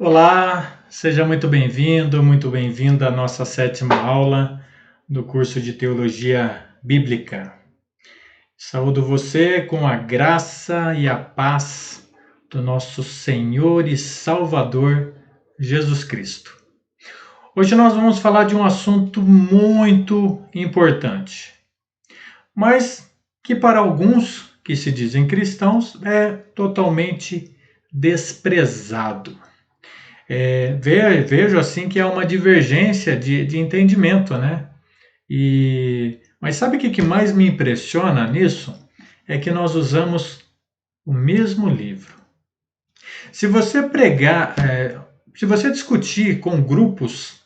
Olá, seja muito bem-vindo, muito bem-vinda à nossa sétima aula do curso de Teologia Bíblica. Saúdo você com a graça e a paz do nosso Senhor e Salvador Jesus Cristo. Hoje nós vamos falar de um assunto muito importante, mas que para alguns que se dizem cristãos é totalmente desprezado. Vejo assim que há uma divergência de entendimento, né? Mas sabe o que mais me impressiona nisso? É que nós usamos o mesmo livro. Se você se você discutir com grupos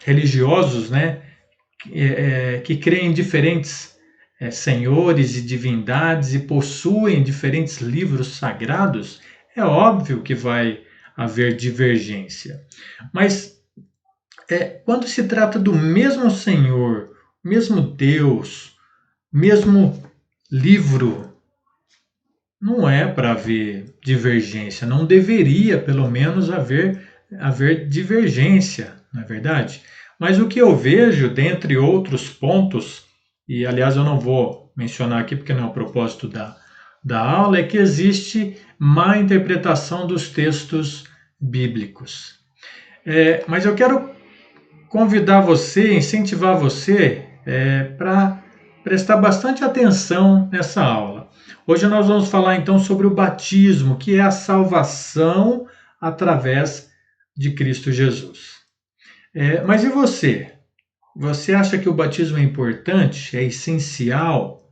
religiosos, né, que creem em diferentes senhores e divindades e possuem diferentes livros sagrados, é óbvio que vai haver divergência. Mas quando se trata do mesmo Senhor, mesmo Deus, mesmo livro, não é para haver divergência, não deveria, pelo menos, haver divergência, não é verdade? Mas o que eu vejo, dentre outros pontos, e aliás eu não vou mencionar aqui porque não é o propósito da aula, é que existe má interpretação dos textos bíblicos. Mas eu quero convidar você, incentivar você para prestar bastante atenção nessa aula. Hoje nós vamos falar então sobre o batismo, que é a salvação através de Cristo Jesus. Mas e você? Você acha que o batismo é importante, é essencial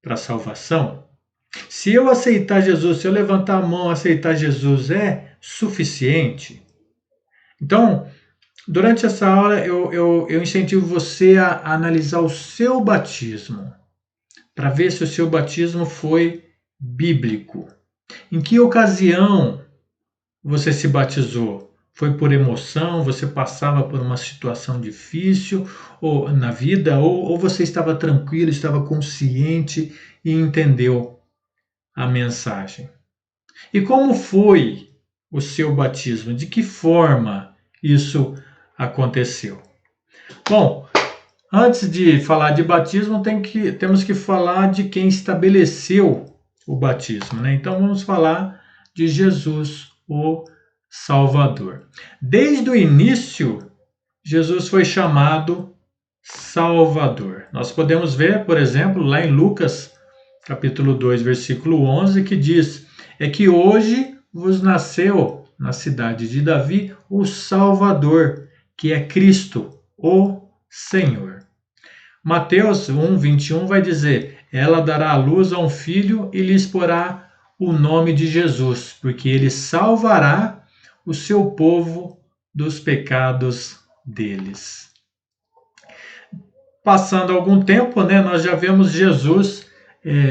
para a salvação? Se eu aceitar Jesus, se eu levantar a mão e aceitar Jesus, é suficiente? Então, durante essa aula, eu incentivo você a analisar o seu batismo, para ver se o seu batismo foi bíblico. Em que ocasião você se batizou? Foi por emoção? Você passava por uma situação difícil ou na vida? Ou você estava tranquilo, estava consciente e entendeu a mensagem? E como foi o seu batismo? De que forma isso aconteceu? Bom, antes de falar de batismo, temos que falar de quem estabeleceu o batismo, né? Então vamos falar de Jesus, o Salvador. Desde o início, Jesus foi chamado Salvador. Nós podemos ver, por exemplo, lá em Lucas, capítulo 2, versículo 11, que diz: é que hoje vos nasceu na cidade de Davi o Salvador, que é Cristo, o Senhor. Mateus 1, 21 vai dizer: ela dará à luz a um filho e lhes porá o nome de Jesus, porque ele salvará o seu povo dos pecados deles. Passando algum tempo, né, nós já vemos Jesus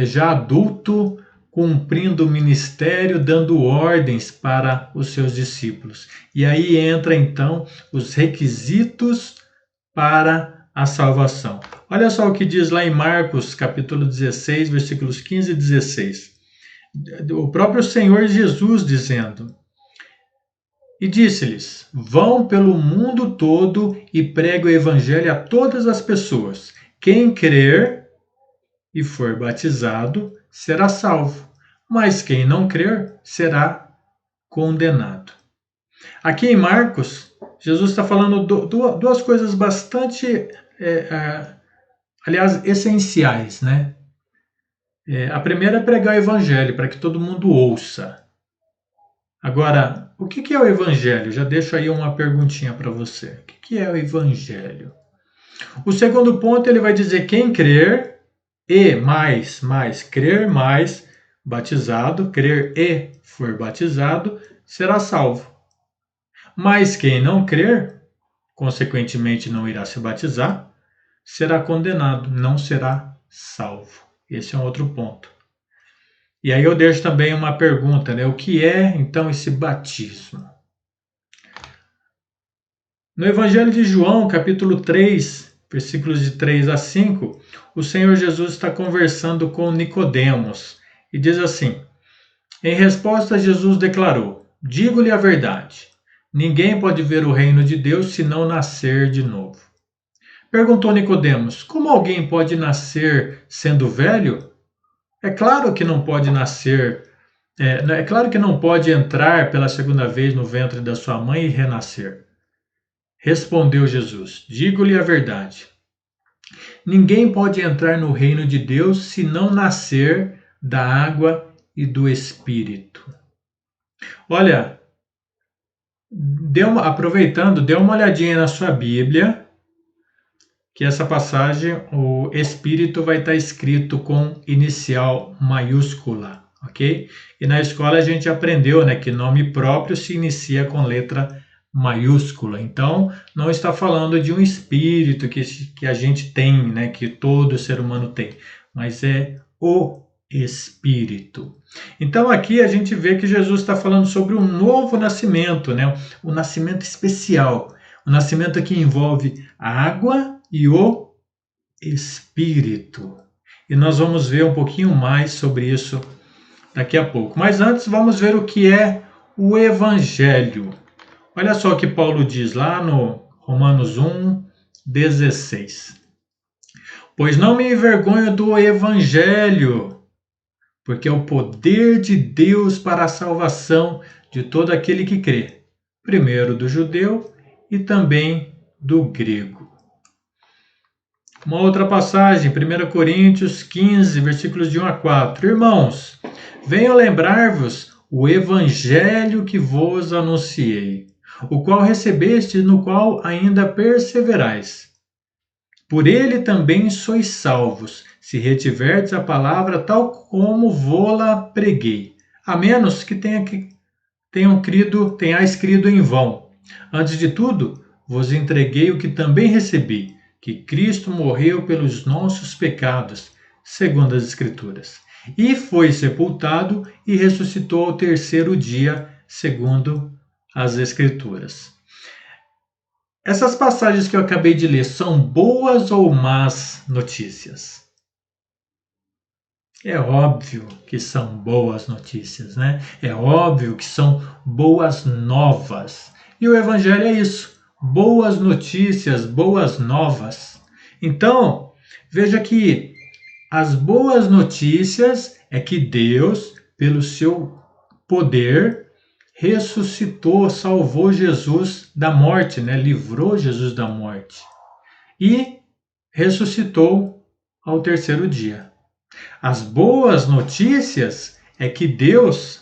já adulto, cumprindo o ministério, dando ordens para os seus discípulos. E aí entra então os requisitos para a salvação. Olha só o que diz lá em Marcos, capítulo 16, versículos 15 e 16. O próprio Senhor Jesus dizendo: e disse-lhes: vão pelo mundo todo e pregue o evangelho a todas as pessoas. Quem crer e for batizado será salvo, mas quem não crer será condenado. Aqui em Marcos, Jesus está falando duas coisas bastante, aliás, essenciais, né? A primeira é pregar o evangelho para que todo mundo ouça. Agora, o que é o evangelho? Já deixo aí uma perguntinha para você. O que é o evangelho? O segundo ponto, ele vai dizer: quem crer e mais, crer mais, batizado, crer e for batizado, será salvo. Mas quem não crer, consequentemente não irá se batizar, será condenado, não será salvo. Esse é um outro ponto. E aí eu deixo também uma pergunta, né? O que é então esse batismo? No Evangelho de João, capítulo 3, versículos de 3 a 5, o Senhor Jesus está conversando com Nicodemos e diz assim: em resposta, Jesus declarou: digo-lhe a verdade. Ninguém pode ver o reino de Deus se não nascer de novo. Perguntou Nicodemos: como alguém pode nascer sendo velho? É claro que não pode nascer, é claro que não pode entrar pela segunda vez no ventre da sua mãe e renascer. Respondeu Jesus: digo-lhe a verdade. Ninguém pode entrar no reino de Deus se não nascer da água e do Espírito. Olha, aproveitando, dê uma olhadinha na sua Bíblia, que essa passagem, o Espírito vai estar escrito com inicial maiúscula, ok? E na escola a gente aprendeu, né, que nome próprio se inicia com letra maiúscula. Então, não está falando de um espírito que a gente tem, né, que todo ser humano tem, mas é o Espírito. Então, aqui a gente vê que Jesus está falando sobre um novo nascimento, né, um nascimento especial, um nascimento que envolve a água e o Espírito. E nós vamos ver um pouquinho mais sobre isso daqui a pouco. Mas antes, vamos ver o que é o Evangelho. Olha só o que Paulo diz lá no Romanos 1:16. Pois não me envergonho do Evangelho, porque é o poder de Deus para a salvação de todo aquele que crê, primeiro do judeu e também do grego. Uma outra passagem, 1 Coríntios 15, versículos de 1 a 4. Irmãos, venho lembrar-vos o evangelho que vos anunciei, o qual recebeste, no qual ainda perseverais. Por ele também sois salvos, se retiverdes a palavra tal como vô-la preguei, a menos que tenhais crido em vão. Antes de tudo, vos entreguei o que também recebi, que Cristo morreu pelos nossos pecados, segundo as Escrituras, e foi sepultado e ressuscitou ao terceiro dia, segundo as Escrituras. Essas passagens que eu acabei de ler são boas ou más notícias? É óbvio que são boas notícias, né? É óbvio que são boas novas. E o Evangelho é isso. Boas notícias, boas novas. Então, veja que as boas notícias é que Deus, pelo seu poder, ressuscitou, salvou Jesus da morte, né? Livrou Jesus da morte. E ressuscitou ao terceiro dia. As boas notícias é que Deus,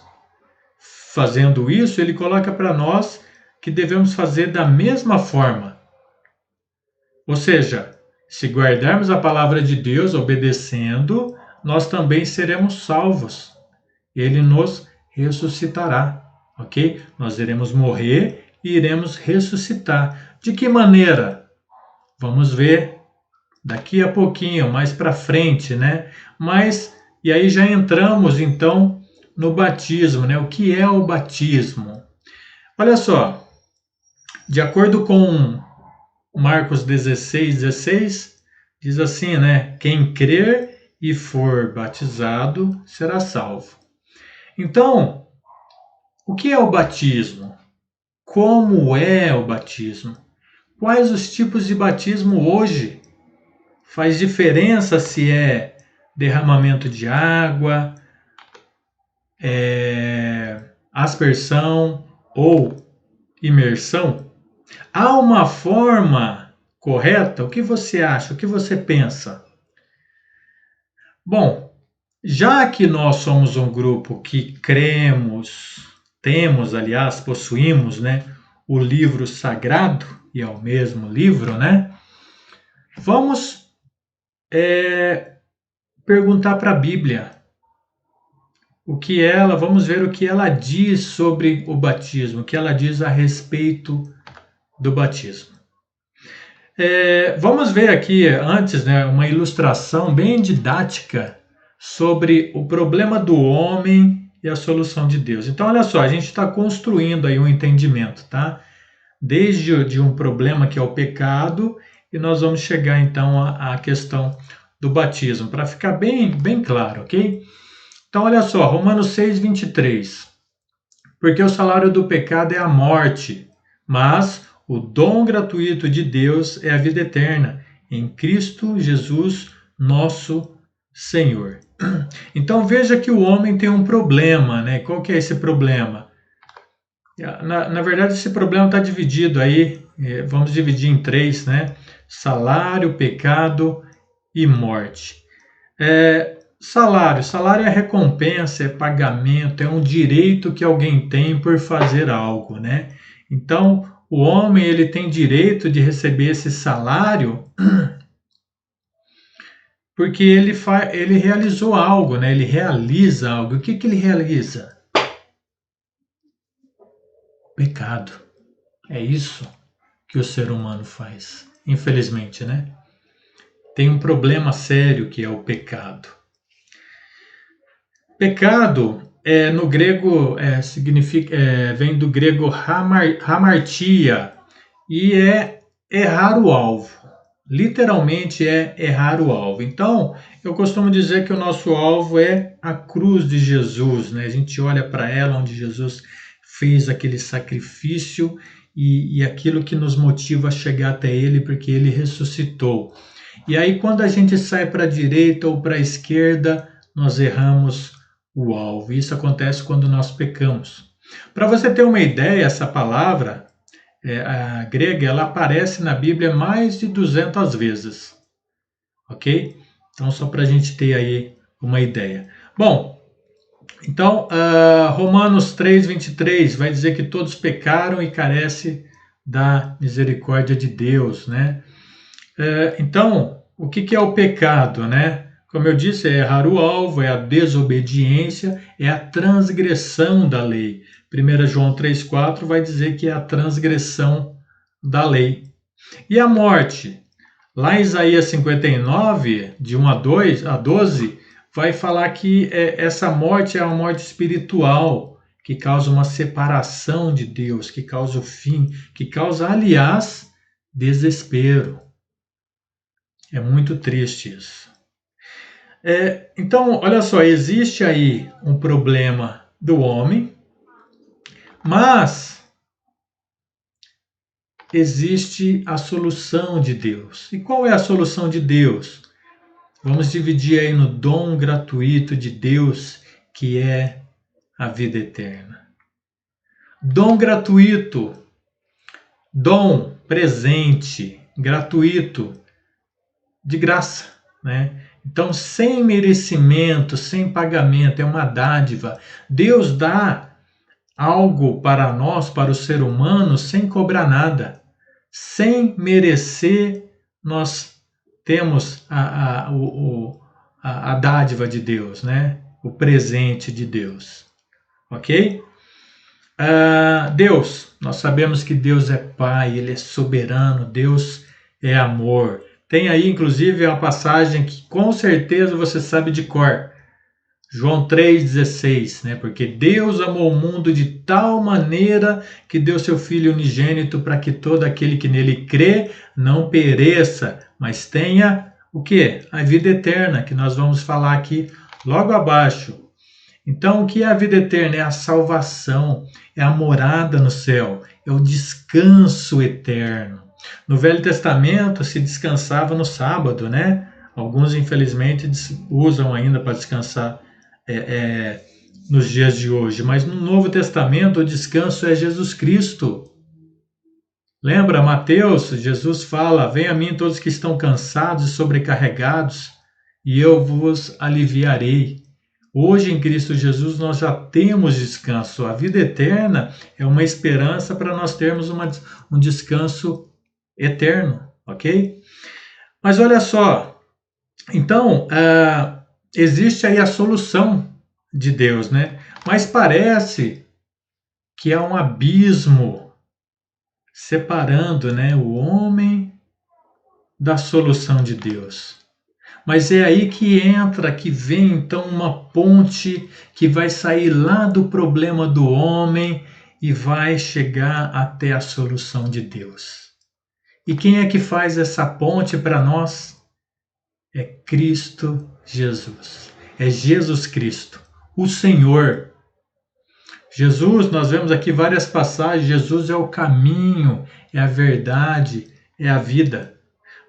fazendo isso, ele coloca para nós que devemos fazer da mesma forma. Ou seja, se guardarmos a palavra de Deus obedecendo, nós também seremos salvos. Ele nos ressuscitará, ok? Nós iremos morrer e iremos ressuscitar. De que maneira? Vamos ver daqui a pouquinho, mais para frente, né? E aí já entramos então no batismo, né? O que é o batismo? Olha só, de acordo com Marcos 16:16, diz assim, né? Quem crer e for batizado será salvo. Então, o que é o batismo? Como é o batismo? Quais os tipos de batismo hoje? Faz diferença se é derramamento de água, aspersão ou imersão? Há uma forma correta? O que você acha? O que você pensa? Bom, já que nós somos um grupo que possuímos, né, o livro sagrado, e é o mesmo livro, né? Vamos perguntar para a Bíblia vamos ver o que ela diz sobre o batismo, o que ela diz a respeito do batismo. Vamos ver aqui antes, né, uma ilustração bem didática sobre o problema do homem e a solução de Deus. Então, olha só, a gente está construindo aí um entendimento, tá? Desde um problema que é o pecado, e nós vamos chegar então à questão do batismo, para ficar bem claro, ok? Então, olha só, Romanos 6:23. Porque o salário do pecado é a morte, mas o dom gratuito de Deus é a vida eterna, em Cristo Jesus, nosso Senhor. Então veja que o homem tem um problema, né? Qual que é esse problema? Na verdade, esse problema está dividido aí, vamos dividir em três, né? Salário, pecado e morte. Salário é recompensa, é pagamento, é um direito que alguém tem por fazer algo, né? Então, o homem ele tem direito de receber esse salário porque ele realizou algo, né? Ele realiza algo. O que ele realiza? Pecado. É isso que o ser humano faz. Infelizmente, né? Tem um problema sério que é o pecado. Pecado no grego vem do grego hamartia e é errar o alvo. Literalmente é errar o alvo. Então, eu costumo dizer que o nosso alvo é a cruz de Jesus, né? A gente olha para ela onde Jesus fez aquele sacrifício e aquilo que nos motiva a chegar até Ele, porque Ele ressuscitou. E aí, quando a gente sai para a direita ou para a esquerda, nós erramos o alvo. Isso acontece quando nós pecamos. Para você ter uma ideia, essa palavra, a grega, ela aparece na Bíblia mais de 200 vezes. Ok? Então, só para a gente ter aí uma ideia. Bom, então, Romanos 3:23 vai dizer que todos pecaram e carecem da misericórdia de Deus, né? Então, o que é o pecado, né? Como eu disse, é errar o alvo, é a desobediência, é a transgressão da lei. 1 João 3,4 vai dizer que é a transgressão da lei. E a morte? Lá em Isaías 59, de 1 a 12, vai falar que essa morte é uma morte espiritual, que causa uma separação de Deus, que causa o fim, que causa, aliás, desespero. É muito triste isso. Então, olha só, existe aí um problema do homem, mas existe a solução de Deus. E qual é a solução de Deus? Vamos dividir aí no dom gratuito de Deus, que é a vida eterna. Dom gratuito, dom, presente, gratuito, de graça, né? Então, sem merecimento, sem pagamento, é uma dádiva. Deus dá algo para nós, para o ser humano, sem cobrar nada. Sem merecer, nós temos a dádiva de Deus, né? O presente de Deus. Ok? Deus, nós sabemos que Deus é Pai, Ele é soberano, Deus é amor. Tem aí, inclusive, uma passagem que com certeza você sabe de cor. João 3,16, né? Porque Deus amou o mundo de tal maneira que deu seu Filho unigênito para que todo aquele que nele crê não pereça, mas tenha o quê? A vida eterna, que nós vamos falar aqui logo abaixo. Então, o que é a vida eterna? É a salvação, é a morada no céu, é o descanso eterno. No Velho Testamento se descansava no sábado, né? Alguns, infelizmente, usam ainda para descansar nos dias de hoje. Mas no Novo Testamento o descanso é Jesus Cristo. Lembra, Mateus? Jesus fala: venha a mim todos que estão cansados e sobrecarregados, e eu vos aliviarei. Hoje em Cristo Jesus nós já temos descanso. A vida eterna é uma esperança para nós termos um descanso eterno, ok? Mas olha só, então existe aí a solução de Deus, né? Mas parece que há um abismo separando, né, o homem da solução de Deus. Mas é aí que entra, que vem então uma ponte que vai sair lá do problema do homem e vai chegar até a solução de Deus. E quem é que faz essa ponte para nós? É Cristo Jesus. É Jesus Cristo, o Senhor. Jesus, nós vemos aqui várias passagens, Jesus é o caminho, é a verdade, é a vida.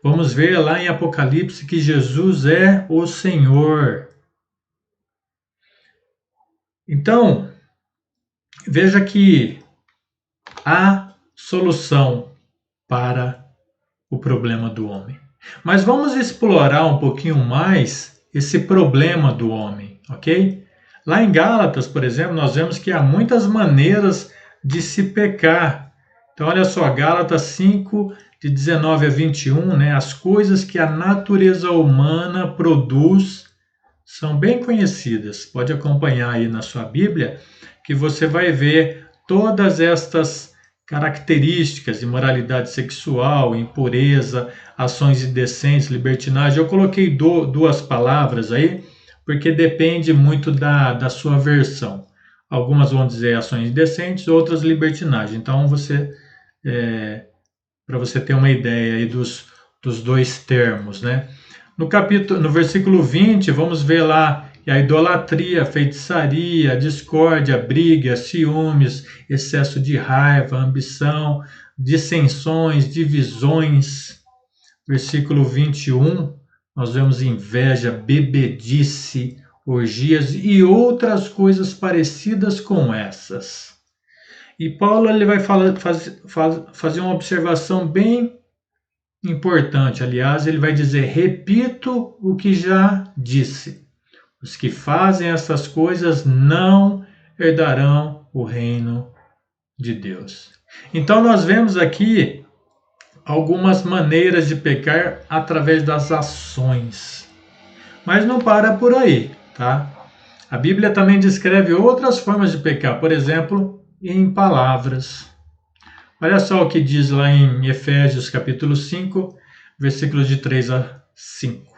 Vamos ver lá em Apocalipse que Jesus é o Senhor. Então, veja que há solução para o problema do homem. Mas vamos explorar um pouquinho mais esse problema do homem, ok? Lá em Gálatas, por exemplo, nós vemos que há muitas maneiras de se pecar. Então, olha só, Gálatas 5, de 19 a 21, né? As coisas que a natureza humana produz são bem conhecidas. Pode acompanhar aí na sua Bíblia, que você vai ver todas estas características: imoralidade sexual, impureza, ações indecentes, libertinagem. Eu coloquei duas palavras aí, porque depende muito da sua versão. Algumas vão dizer ações indecentes, outras libertinagem. Então, para você ter uma ideia aí dos dois termos, né? No versículo 20, vamos ver lá a idolatria, a feitiçaria, a discórdia, a briga, ciúmes, excesso de raiva, ambição, dissensões, divisões. Versículo 21, nós vemos inveja, bebedice, orgias e outras coisas parecidas com essas. E Paulo ele vai fazer uma observação bem importante. Aliás, ele vai dizer: repito o que já disse. Os que fazem essas coisas não herdarão o reino de Deus. Então, nós vemos aqui algumas maneiras de pecar através das ações. Mas não para por aí, tá? A Bíblia também descreve outras formas de pecar, por exemplo, em palavras. Olha só o que diz lá em Efésios capítulo 5, versículos de 3 a 5.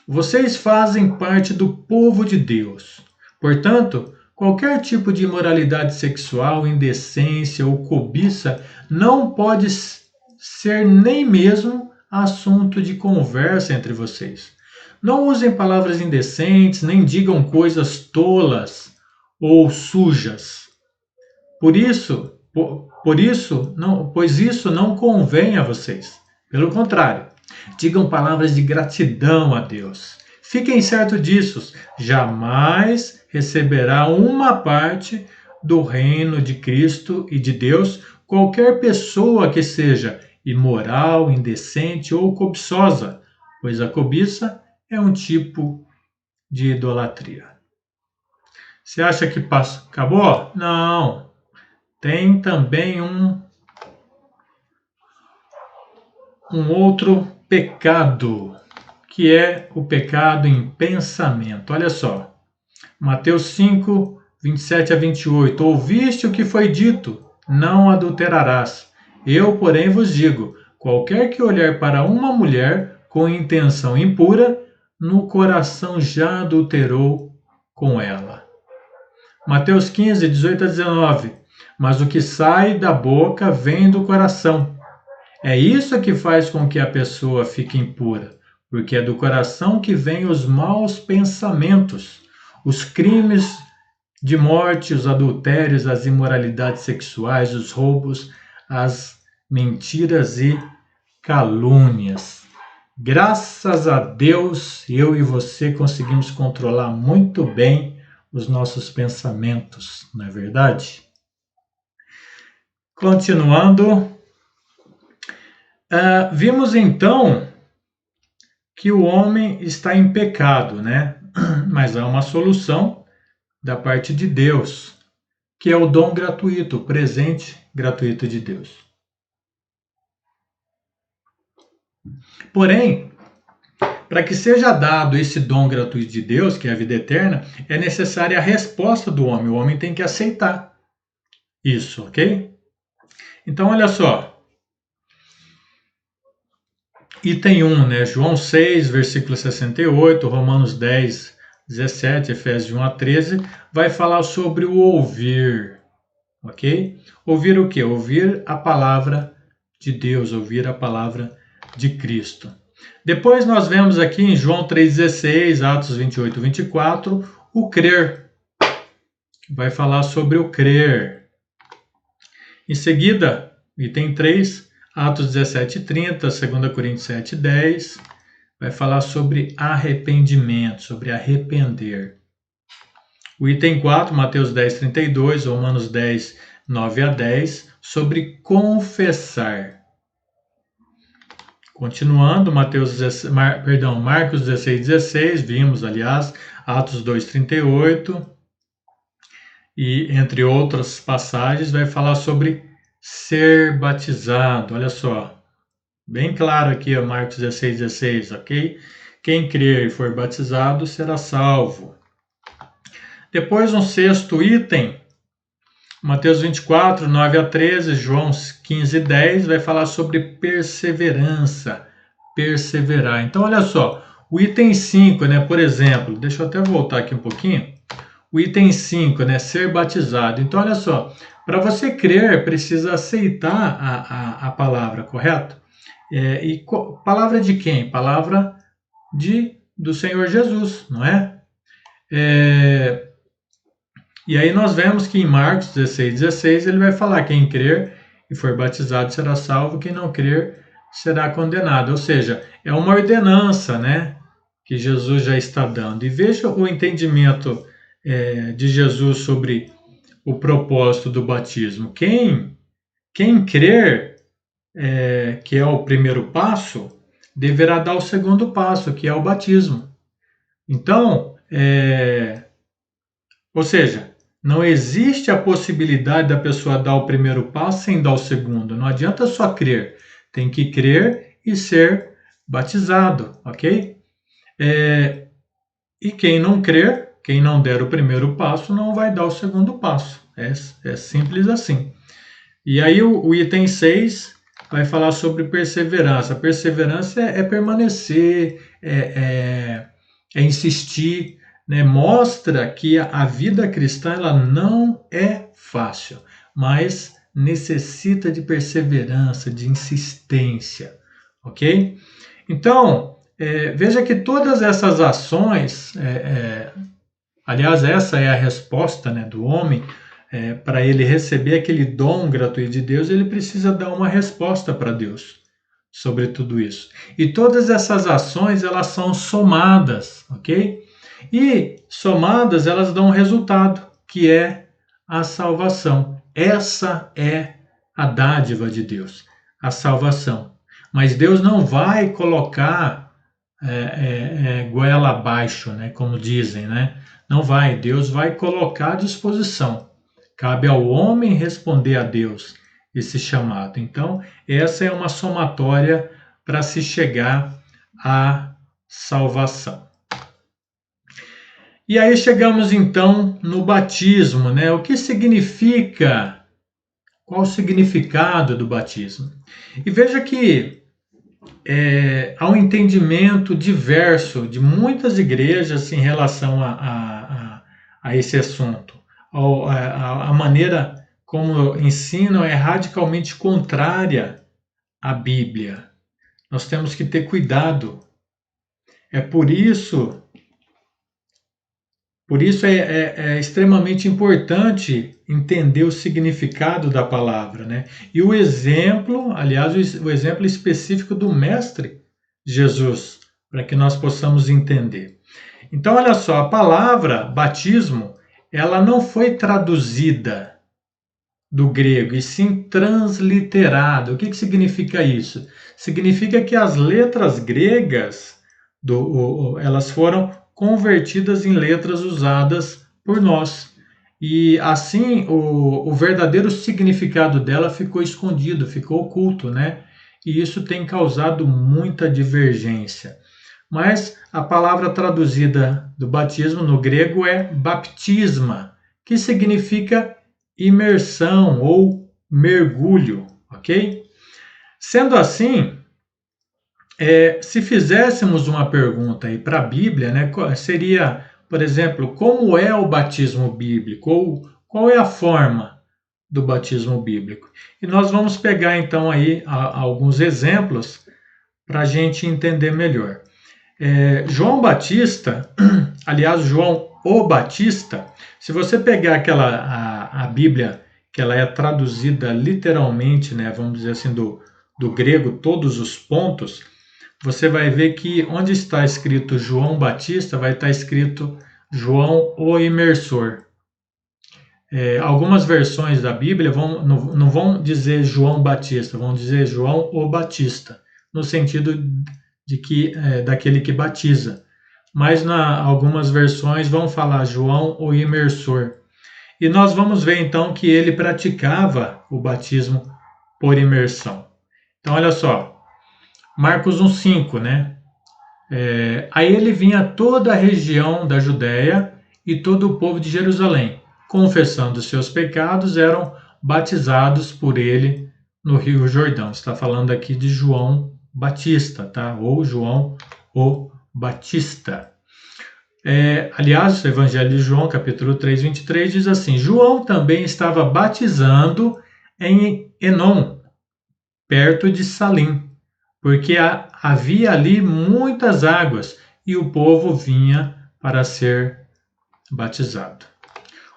Vocês fazem parte do povo de Deus. Portanto, qualquer tipo de imoralidade sexual, indecência ou cobiça não pode ser nem mesmo assunto de conversa entre vocês. Não usem palavras indecentes, nem digam coisas tolas ou sujas. Pois isso não convém a vocês. Pelo contrário, digam palavras de gratidão a Deus. Fiquem certos disso, jamais receberá uma parte do reino de Cristo e de Deus qualquer pessoa que seja imoral, indecente ou cobiçosa, pois a cobiça é um tipo de idolatria. Você acha que acabou? Não. Tem também um outro pecado, que é o pecado em pensamento. Olha só, Mateus 5, 27 a 28. Ouviste o que foi dito, não adulterarás. Eu, porém, vos digo, qualquer que olhar para uma mulher com intenção impura, no coração já adulterou com ela. Mateus 15, 18 a 19. Mas o que sai da boca vem do coração. É isso que faz com que a pessoa fique impura, porque é do coração que vêm os maus pensamentos, os crimes de morte, os adultérios, as imoralidades sexuais, os roubos, as mentiras e calúnias. Graças a Deus, eu e você conseguimos controlar muito bem os nossos pensamentos, não é verdade? Continuando, vimos então que o homem está em pecado, né? Mas há uma solução da parte de Deus, que é o dom gratuito, o presente gratuito de Deus. Porém, para que seja dado esse dom gratuito de Deus, que é a vida eterna, é necessária a resposta do homem. O homem tem que aceitar isso, ok? Então, olha só. Item 1, né? João 6, versículo 68, Romanos 10, 17, Efésios 1 a 13, vai falar sobre o ouvir, ok? Ouvir o quê? Ouvir a palavra de Deus, ouvir a palavra de Cristo. Depois nós vemos aqui em João 3,16, Atos 28, 24, o crer. vai falar sobre o crer. Em seguida, item 3, Atos 17:30, 2 Coríntios 7:10, vai falar sobre arrependimento, sobre arrepender. O item 4, Mateus 10:32, Romanos 10, 9-10, sobre confessar. Continuando, Marcos 16:16, vimos, aliás, Atos 2:38, e entre outras passagens vai falar sobre ser batizado. Olha só, bem claro aqui, Marcos 16:16, ok? Quem crer e for batizado será salvo. Depois, um sexto item, Mateus 24, 9-13, João 15:10, vai falar sobre perseverança, perseverar. Então, olha só, o item 5, né, por exemplo, deixa eu até voltar aqui um pouquinho, o item 5, né, ser batizado. Então, olha só, para você crer, precisa aceitar a palavra, correto? Palavra de quem? Palavra do Senhor Jesus, não é? E aí nós vemos que em Marcos 16:16 ele vai falar: quem crer e for batizado será salvo, quem não crer será condenado. Ou seja, é uma ordenança, né, que Jesus já está dando. E veja o entendimento de Jesus sobre o propósito do batismo. Quem crer, que é o primeiro passo, deverá dar o segundo passo, que é o batismo. Então, ou seja, não existe a possibilidade da pessoa dar o primeiro passo sem dar o segundo. Não adianta só crer. Tem que crer e ser batizado, ok? E quem não crer, quem não der o primeiro passo, não vai dar o segundo passo. É simples assim. E aí o item 6 vai falar sobre perseverança. Perseverança é permanecer, é insistir, né? Mostra que a vida cristã ela não é fácil, mas necessita de perseverança, de insistência, ok? Então, veja que todas essas ações, aliás, essa é a resposta, né, do homem, para ele receber aquele dom gratuito de Deus, ele precisa dar uma resposta para Deus sobre tudo isso. E todas essas ações, elas são somadas, ok? E somadas, elas dão um resultado, que é a salvação. Essa é a dádiva de Deus, a salvação. Mas Deus não vai colocar goela abaixo, né, como dizem, né? Não vai, Deus vai colocar à disposição. Cabe ao homem responder a Deus esse chamado. Então, essa é uma somatória para se chegar à salvação. E aí chegamos então no batismo, né? O que significa? Qual o significado do batismo? E veja que há um entendimento diverso de muitas igrejas em relação a esse assunto. A maneira como ensinam é radicalmente contrária à Bíblia. Nós temos que ter cuidado. Por isso é extremamente importante entender o significado da palavra, né? E o exemplo, aliás, o exemplo específico do Mestre Jesus, para que nós possamos entender. Então, olha só, a palavra batismo, ela não foi traduzida do grego, e sim transliterada. O que significa isso? Significa que as letras gregas, elas foram convertidas em letras usadas por nós. E assim o verdadeiro significado dela ficou escondido, ficou oculto, né? E isso tem causado muita divergência. Mas a palavra traduzida do batismo no grego é baptisma, que significa imersão ou mergulho, ok? Sendo assim, se fizéssemos uma pergunta aí para a Bíblia, né, seria, por exemplo, como é o batismo bíblico? Ou qual é a forma do batismo bíblico? E nós vamos pegar então aí alguns exemplos para a gente entender melhor. João Batista, aliás, João o Batista, se você pegar a Bíblia, que ela é traduzida literalmente, né, vamos dizer assim, do grego, todos os pontos, você vai ver que onde está escrito João Batista, vai estar escrito João o Imersor. Algumas versões da Bíblia não vão dizer João Batista, vão dizer João o Batista, no sentido de que daquele que batiza. Mas algumas versões vão falar João o Imersor. E nós vamos ver então que ele praticava o batismo por imersão. Então olha só, Marcos 1,5, né? Aí ele vinha toda a região da Judéia e todo o povo de Jerusalém, confessando seus pecados, eram batizados por ele no Rio Jordão. Está falando aqui de João Batista, tá? Ou João o Batista. Aliás, o Evangelho de João, capítulo 3, 23, diz assim: João também estava batizando em Enom, perto de Salim, porque havia ali muitas águas e o povo vinha para ser batizado.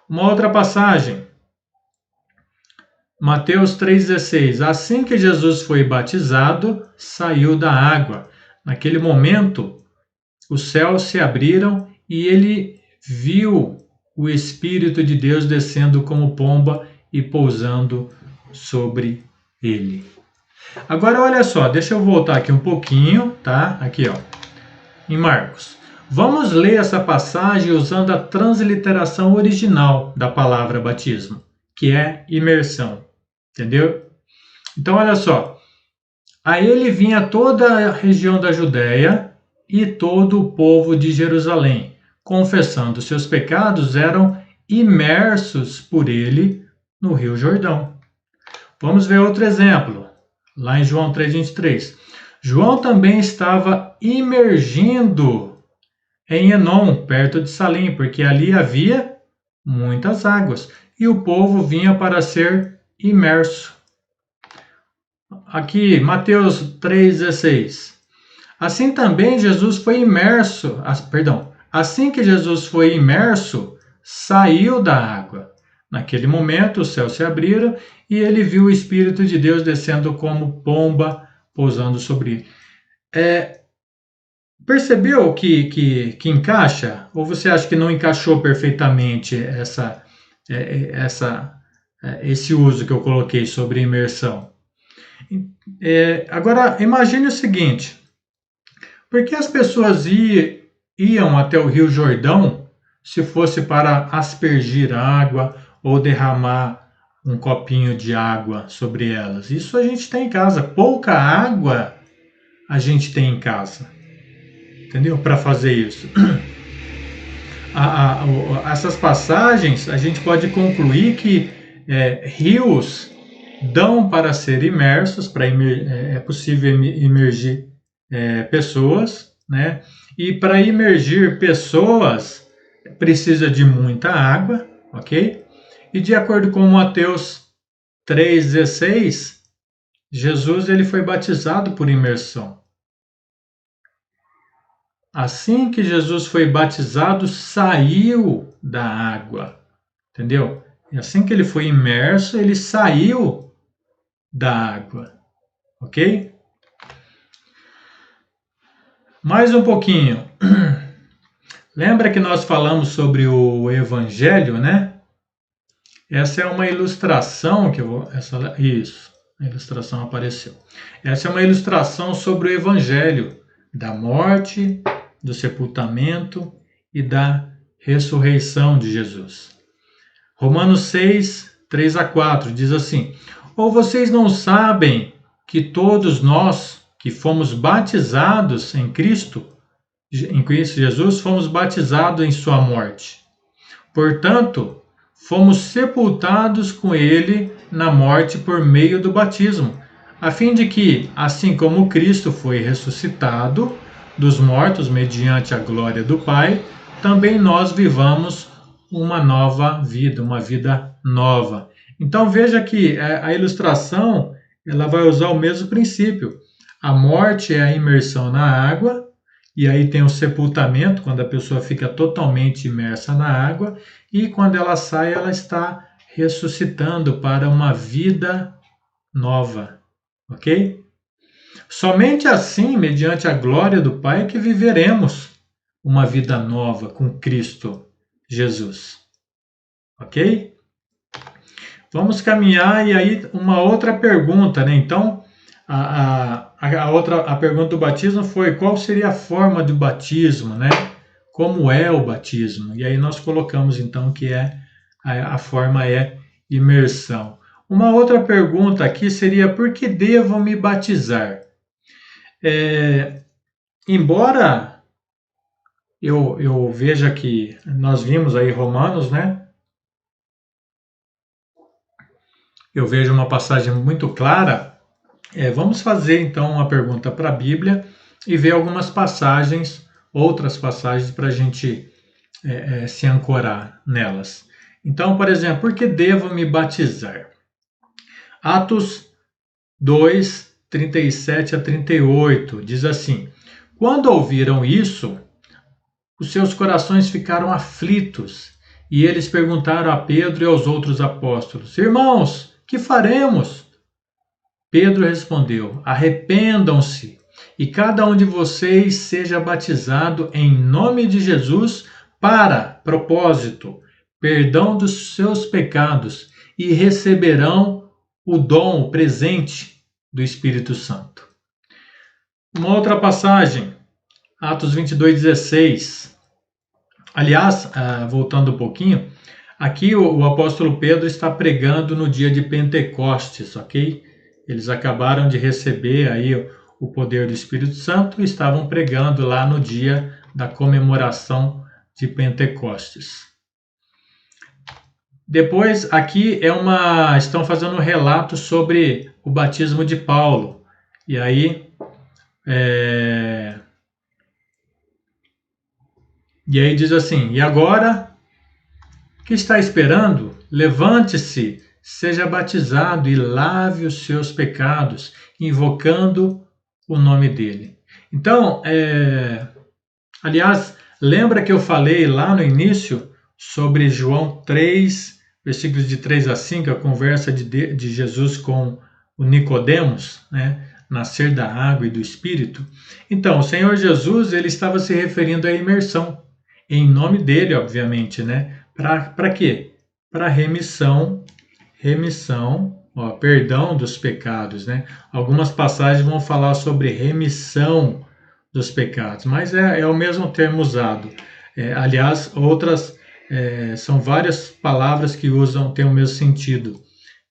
Uma outra passagem, Mateus 3,16. Assim que Jesus foi batizado, saiu da água. Naquele momento, os céus se abriram e ele viu o Espírito de Deus descendo como pomba e pousando sobre ele. Agora olha só, deixa eu voltar aqui um pouquinho, tá? Aqui, ó, em Marcos. Vamos ler essa passagem usando a transliteração original da palavra batismo, que é imersão, entendeu? Então olha só, a ele vinha toda a região da Judéia e todo o povo de Jerusalém, confessando seus pecados, eram imersos por ele no Rio Jordão. Vamos ver outro exemplo, lá em João 3,23. João também estava imergindo em Enom, perto de Salim, porque ali havia muitas águas, e o povo vinha para ser imerso. Aqui, Mateus 3,16. Assim também Jesus foi imerso, assim que Jesus foi imerso, saiu da água. Naquele momento os céus se abriram e ele viu o Espírito de Deus descendo como pomba, pousando sobre ele. Percebeu que encaixa? Ou você acha que não encaixou perfeitamente esse uso que eu coloquei sobre imersão? Agora, imagine o seguinte: por que as pessoas iam até o Rio Jordão se fosse para aspergir água ou derramar um copinho de água sobre elas? Isso a gente tem em casa. Pouca água a gente tem em casa, entendeu? Para fazer isso. Essas passagens a gente pode concluir que rios dão para ser imersos, é possível imergir pessoas, né? E para imergir pessoas precisa de muita água, ok? E de acordo com Mateus 3,16, Jesus ele foi batizado por imersão. Assim que Jesus foi batizado, saiu da água, entendeu? E assim que ele foi imerso, ele saiu da água, ok? Mais um pouquinho. Lembra que nós falamos sobre o Evangelho, né? Essa é uma ilustração que eu vou... Isso, a ilustração apareceu. Essa é uma ilustração sobre o Evangelho, da morte, do sepultamento e da ressurreição de Jesus. Romanos 6, 3-4 diz assim: ou vocês não sabem que todos nós que fomos batizados em Cristo Jesus, fomos batizados em sua morte. Portanto, fomos sepultados com ele na morte por meio do batismo, a fim de que, assim como Cristo foi ressuscitado dos mortos mediante a glória do Pai, também nós vivamos uma nova vida, uma vida nova. Então veja que a ilustração ela vai usar o mesmo princípio. A morte é a imersão na água E aí tem o sepultamento, quando a pessoa fica totalmente imersa na água, e quando ela sai, ela está ressuscitando para uma vida nova, ok? Somente assim, mediante a glória do Pai, é que viveremos uma vida nova com Cristo Jesus, ok? Vamos caminhar e aí uma outra pergunta, né? Então, a pergunta do batismo foi qual seria a forma do batismo, né? Como é o batismo? E aí nós colocamos então que a forma é imersão. Uma outra pergunta aqui seria por que devo me batizar? Embora eu veja que nós vimos aí Romanos, né? Eu vejo uma passagem muito clara. Vamos fazer então uma pergunta para a Bíblia e ver algumas passagens, outras passagens para a gente se ancorar nelas. Então, por exemplo, por que devo me batizar? Atos 2, 37 a 38 diz assim: Quando ouviram isso, os seus corações ficaram aflitos e eles perguntaram a Pedro e aos outros apóstolos: Irmãos, que faremos? Pedro respondeu: Arrependam-se e cada um de vocês seja batizado em nome de Jesus para, propósito, perdão dos seus pecados e receberão o dom, o presente do Espírito Santo. Uma outra passagem, Atos 22:16. Aliás, voltando um pouquinho, aqui o apóstolo Pedro está pregando no dia de Pentecostes, ok? Eles acabaram de receber aí o poder do Espírito Santo e estavam pregando lá no dia da comemoração de Pentecostes. Depois, aqui estão fazendo um relato sobre o batismo de Paulo. E aí, diz assim: E agora, que está esperando? Levante-se, seja batizado e lave os seus pecados, invocando o nome dele. Então, aliás, lembra que eu falei lá no início sobre João 3, versículos de 3 a 5, a conversa de Jesus com o Nicodemos, né? Nascer da água e do Espírito. Então, o Senhor Jesus ele estava se referindo à imersão, em nome dele, obviamente, né? Para quê? Para remissão, perdão dos pecados, né? Algumas passagens vão falar sobre remissão dos pecados, mas é o mesmo termo usado. Aliás, outras são várias palavras que têm o mesmo sentido.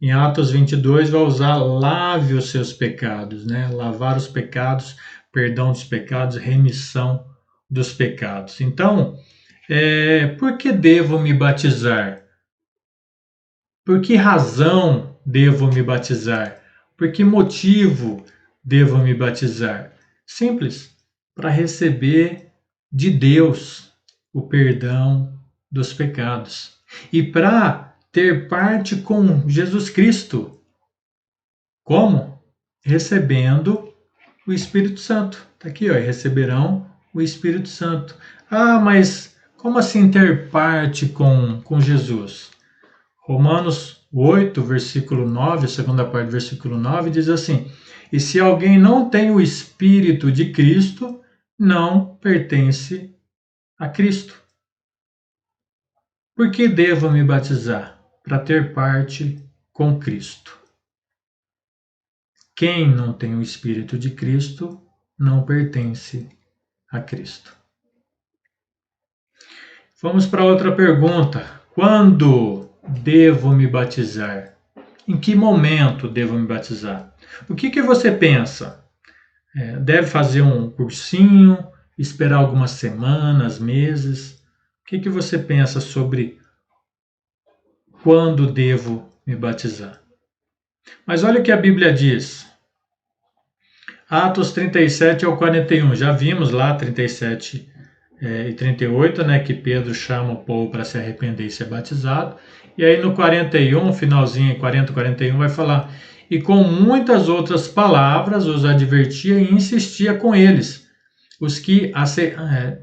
Em Atos 22 vai usar lave os seus pecados, né? Lavar os pecados, perdão dos pecados, remissão dos pecados. Então, por que devo me batizar? Por que razão devo me batizar? Por que motivo devo me batizar? Simples, para receber de Deus o perdão dos pecados e para ter parte com Jesus Cristo. Como? Recebendo o Espírito Santo. Está aqui, receberão o Espírito Santo. Mas como assim ter parte com Jesus? Romanos 8, versículo 9, a segunda parte do versículo 9, diz assim: E se alguém não tem o Espírito de Cristo, não pertence a Cristo. Por que devo me batizar? Para ter parte com Cristo. Quem não tem o Espírito de Cristo não pertence a Cristo. Vamos para outra pergunta. Quando devo me batizar? Em que momento devo me batizar? O que você pensa? Deve fazer um cursinho, esperar algumas semanas, meses? O que você pensa sobre quando devo me batizar? Mas olha o que a Bíblia diz. Atos 37 ao 41. Já vimos lá 37 e 38, né, que Pedro chama o povo para se arrepender e ser batizado. E aí no 41, finalzinho, 40, 41, vai falar: E com muitas outras palavras os advertia e insistia com eles,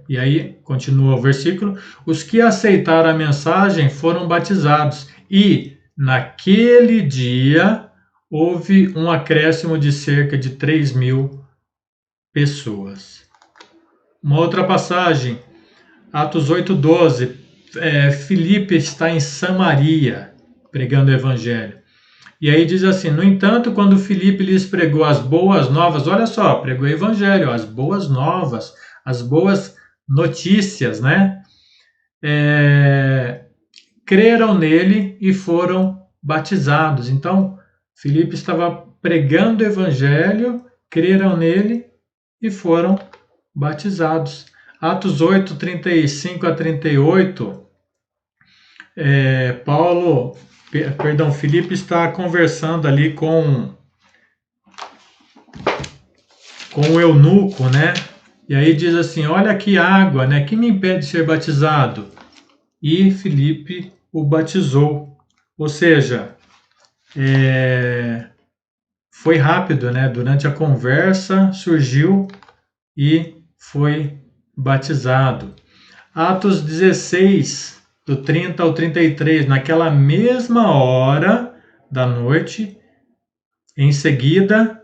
E aí, continua o versículo, os que aceitaram a mensagem foram batizados, e naquele dia houve um acréscimo de cerca de 3.000 pessoas. Uma outra passagem, Atos 8:12, Filipe está em Samaria pregando o evangelho. E aí diz assim: no entanto, quando Filipe lhes pregou as boas novas, olha só, pregou o evangelho, as boas novas, as boas notícias, né? Creram nele e foram batizados. Então, Filipe estava pregando o evangelho, creram nele e foram batizados. Atos 8, 35 a 38, Filipe está conversando ali com o eunuco, né? E aí diz assim: olha que água, né? Que me impede de ser batizado? E Filipe o batizou. Ou seja, foi rápido, né? Durante a conversa surgiu e foi batizado. Atos 16, do 30 ao 33, naquela mesma hora da noite, em seguida,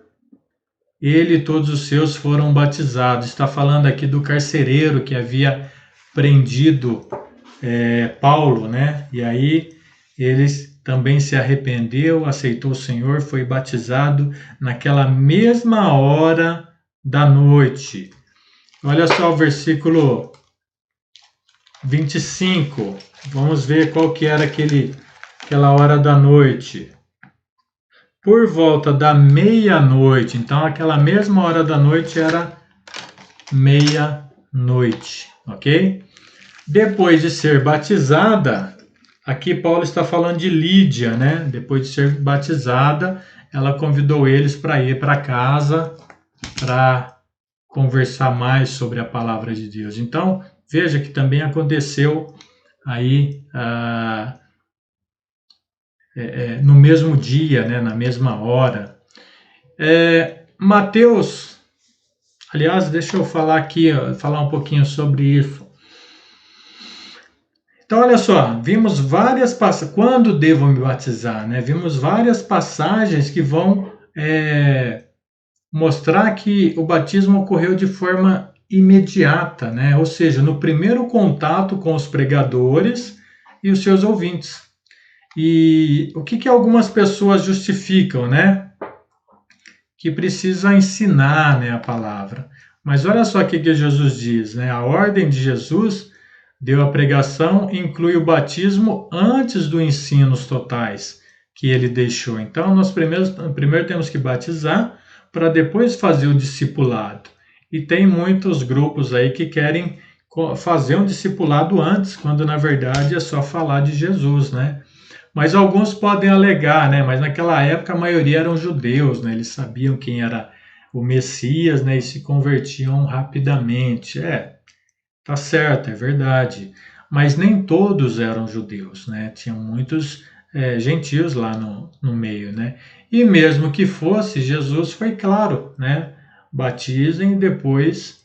ele e todos os seus foram batizados. Está falando aqui do carcereiro que havia prendido Paulo, né? E aí ele também se arrependeu, aceitou o Senhor, foi batizado naquela mesma hora da noite. Olha só o versículo 25. Vamos ver qual que era aquela hora da noite. Por volta da meia-noite, então aquela mesma hora da noite era meia-noite, ok? Depois de ser batizada, aqui Paulo está falando de Lídia, né? Depois de ser batizada, ela convidou eles para ir para casa para conversar mais sobre a palavra de Deus. Então, veja que também aconteceu aí no mesmo dia, né, na mesma hora. Mateus, aliás, deixa eu falar aqui, falar um pouquinho sobre isso. Então, olha só, vimos várias passagens, quando devo me batizar, né? Vimos várias passagens que vão mostrar que o batismo ocorreu de forma imediata, né? Ou seja, no primeiro contato com os pregadores e os seus ouvintes. E o que algumas pessoas justificam, né? Que precisa ensinar, né, a palavra. Mas olha só o que Jesus diz, né? A ordem de Jesus deu a pregação, inclui o batismo antes dos ensinos totais que ele deixou. Então, nós primeiro temos que batizar para depois fazer o discipulado. E tem muitos grupos aí que querem fazer um discipulado antes, quando na verdade é só falar de Jesus, né? Mas alguns podem alegar, né? Mas naquela época a maioria eram judeus, né? Eles sabiam quem era o Messias, né? E se convertiam rapidamente. Tá certo, é verdade. Mas nem todos eram judeus, né? Tinham muitos gentios lá no meio, né? E mesmo que fosse, Jesus foi claro, né? Batizem e depois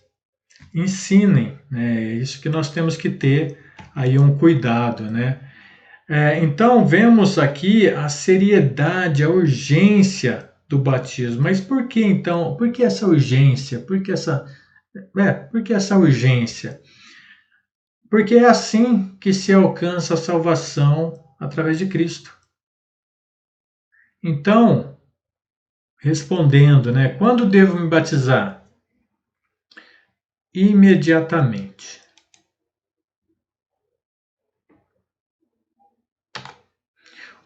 ensinem, né? É isso que nós temos que ter aí um cuidado, né? Então, vemos aqui a seriedade, a urgência do batismo. Mas por que então? Por que essa urgência? Por que essa urgência? Porque é assim que se alcança a salvação através de Cristo. Então, respondendo, né? Quando devo me batizar? Imediatamente.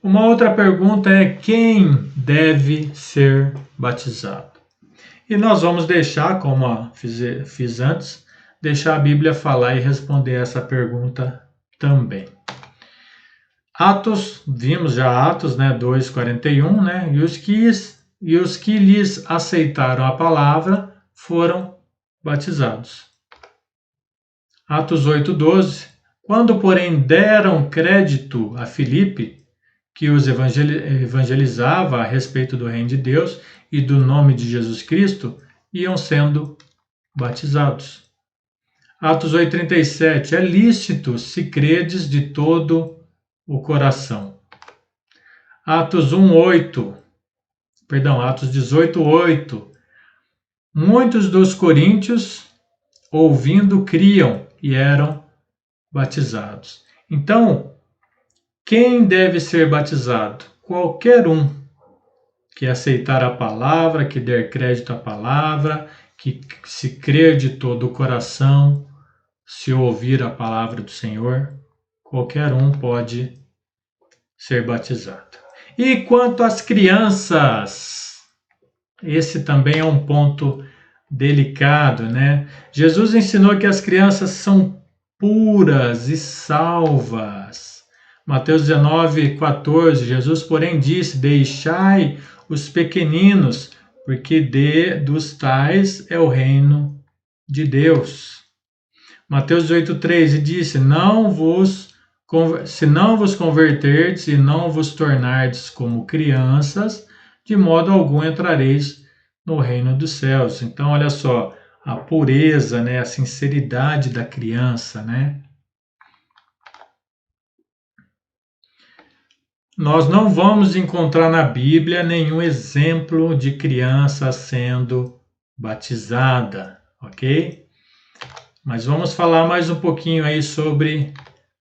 Uma outra pergunta é: quem deve ser batizado? E nós vamos deixar, como fiz antes, deixar a Bíblia falar e responder essa pergunta também. Vimos já Atos, né, 2:41, né? E os que lhes aceitaram a palavra foram batizados. Atos 8:12. Quando, porém, deram crédito a Filipe, que os evangelizava a respeito do reino de Deus e do nome de Jesus Cristo, iam sendo batizados. Atos 8,37. É lícito se credes de todo o coração. Atos 18,8. Muitos dos coríntios, ouvindo, criam e eram batizados. Então, quem deve ser batizado? Qualquer um que aceitar a palavra, que der crédito à palavra, que se crer de todo o coração, se ouvir a palavra do Senhor, qualquer um pode ser batizado. E quanto às crianças, esse também é um ponto delicado, né? Jesus ensinou que as crianças são puras e salvas. Mateus 19,14, Jesus, porém, disse: deixai os pequeninos, porque dos tais é o reino de Deus. Mateus 18,3 disse: se não vos converterdes e não vos tornardes como crianças, de modo algum entrareis no reino dos céus. Então, olha só, a pureza, né, a sinceridade da criança, né? Nós não vamos encontrar na Bíblia nenhum exemplo de criança sendo batizada, ok? Mas vamos falar mais um pouquinho aí sobre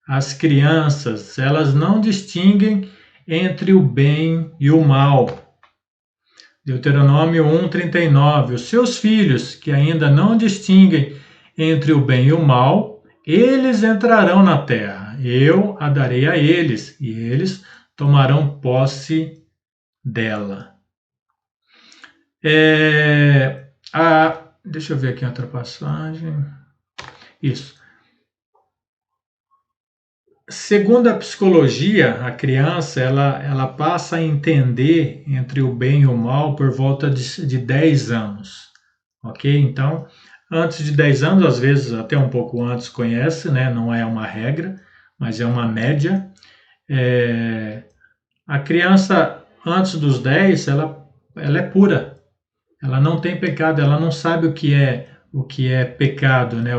as crianças. Elas não distinguem entre o bem e o mal. Deuteronômio 1,39. Os seus filhos, que ainda não distinguem entre o bem e o mal, eles entrarão na terra. Eu a darei a eles, e eles tomarão posse dela. Deixa eu ver aqui outra passagem. Isso. Segundo a psicologia, a criança ela passa a entender entre o bem e o mal por volta de 10 anos. Ok? Então, antes de 10 anos, às vezes até um pouco antes conhece, né? Não é uma regra, mas é uma média. A criança, antes dos 10, ela é pura. Ela não tem pecado, ela não sabe o que é pecado, né?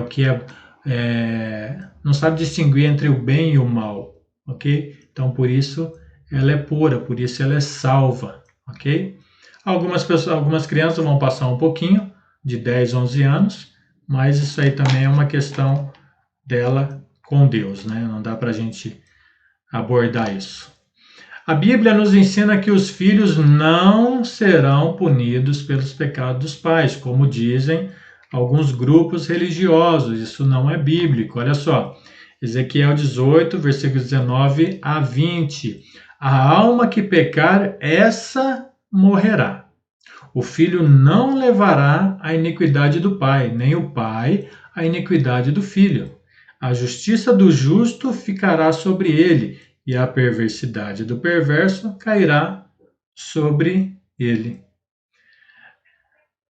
Não sabe distinguir entre o bem e o mal, ok? Então, por isso, ela é pura, por isso ela é salva, ok? Algumas crianças vão passar um pouquinho, de 10, 11 anos, mas isso aí também é uma questão dela com Deus, né? Não dá para a gente abordar isso. A Bíblia nos ensina que os filhos não serão punidos pelos pecados dos pais, como dizem alguns grupos religiosos. Isso não é bíblico. Olha só, Ezequiel 18, versículos 19 a 20. A alma que pecar, essa morrerá. O filho não levará a iniquidade do pai, nem o pai a iniquidade do filho. A justiça do justo ficará sobre ele, e a perversidade do perverso cairá sobre ele.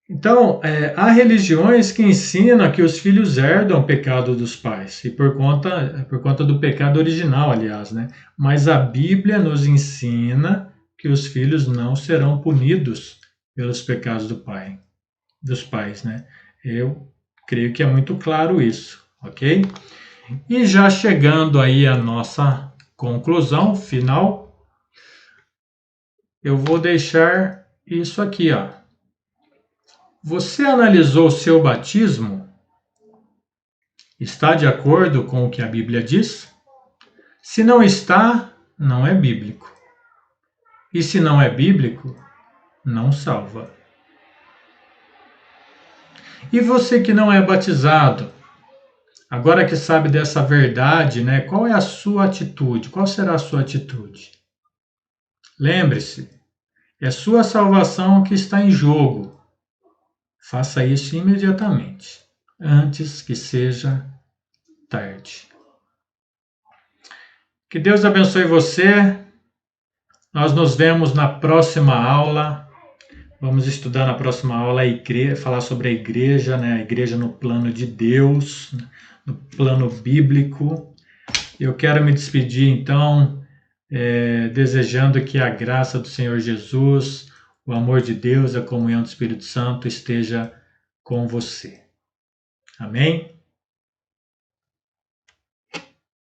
Então, há religiões que ensinam que os filhos herdam o pecado dos pais, e por conta do pecado original, aliás, né? Mas a Bíblia nos ensina que os filhos não serão punidos pelos pecados dos pais, né? Eu creio que é muito claro isso, ok? E já chegando aí à nossa conclusão final, eu vou deixar isso aqui, ó. Você analisou o seu batismo? Está de acordo com o que a Bíblia diz? Se não está, não é bíblico. E se não é bíblico, não salva. E você que não é batizado, agora que sabe dessa verdade, né? Qual é a sua atitude? Qual será a sua atitude? Lembre-se, é sua salvação que está em jogo. Faça isso imediatamente, antes que seja tarde. Que Deus abençoe você. Nós nos vemos na próxima aula. Vamos estudar na próxima aula falar sobre a igreja, né? A igreja no plano de Deus, no plano bíblico. Eu quero me despedir, então, desejando que a graça do Senhor Jesus, o amor de Deus, a comunhão do Espírito Santo esteja com você. Amém?